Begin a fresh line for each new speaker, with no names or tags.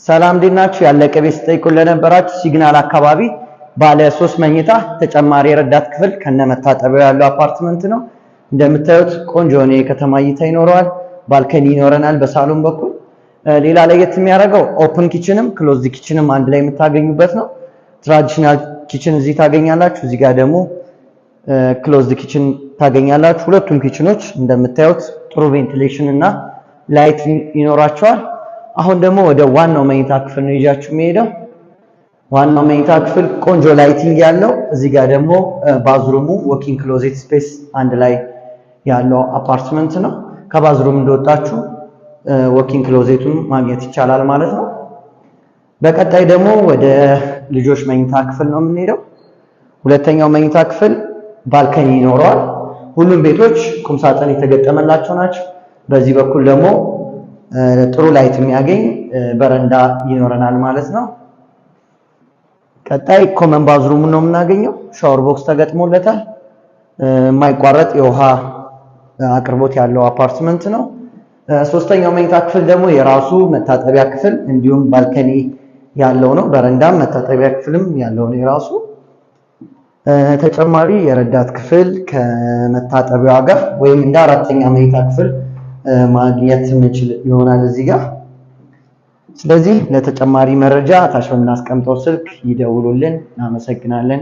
ሰላም ዲናችሁ ያለቀ ቤት ጠይቁ ለነበራችሁ ሲግናል አካባቢ ባለ 3 መኝታ ተጨማሪ ረዳት ክፍል ከነመታጠቢያው ያለው አፓርትመንት ነው። እንደምታዩት ቆንጆ ነው፣ የከተማ እይታ ይኖረዋል። ባልከኒ ይኖረናል በሳሎን በኩል። ሌላ ለየት የሚያደርገው ኦፕን ኪችንም ክሎዝድ ኪችንም አንድ ላይ የምታገኙበት ነው። ትራዲሽናል ኪችን እዚህ ታገኛላችሁ፣ እዚህ ጋር ደግሞ ክሎዝድ ኪችን ታገኛላችሁ። ሁለቱም ኪችኖች እንደምታዩት ጥሩ ቬንቲሌሽን እና ላይት ይኖራቸዋል። አሁን ደግሞ ወደ ዋናው መኝታ ክፍል ነው ይዣችሁ የሚሄደው። ዋናው መኝታ ክፍል ቆንጆ ላይቲንግ ያለው፣ እዚህ ጋር ደግሞ ባዝሩሙ ወኪንግ ክሎዜት ስፔስ አንድ ላይ ያለው አፓርትመንት ነው። ከባዝሩም እንደወጣችሁ ወኪንግ ክሎዜቱን ማግኘት ይቻላል ማለት ነው። በቀጣይ ደግሞ ወደ ልጆች መኝታ ክፍል ነው የምንሄደው። ሁለተኛው መኝታ ክፍል ባልከኒ ይኖረዋል። ሁሉም ቤቶች ቁምሳጥን የተገጠመላቸው ናቸው። በዚህ በኩል ደግሞ ጥሩ ላይት የሚያገኝ በረንዳ ይኖረናል ማለት ነው። ቀጣይ ኮመን ባዝሩም ነው የምናገኘው። ሻወር ቦክስ ተገጥሞለታል። የማይቋረጥ የውሃ አቅርቦት ያለው አፓርትመንት ነው። ሶስተኛው መኝታ ክፍል ደግሞ የራሱ መታጠቢያ ክፍል እንዲሁም ባልከኒ ያለው ነው። በረንዳም መታጠቢያ ክፍልም ያለው ነው የራሱ። ተጨማሪ የረዳት ክፍል ከመታጠቢያው ጋር ወይም እንደ አራተኛ መኝታ ክፍል ማግኘት እንችል ይሆናል እዚህ ጋር። ስለዚህ ለተጨማሪ መረጃ ታች በምናስቀምጠው ስልክ ይደውሉልን። እናመሰግናለን።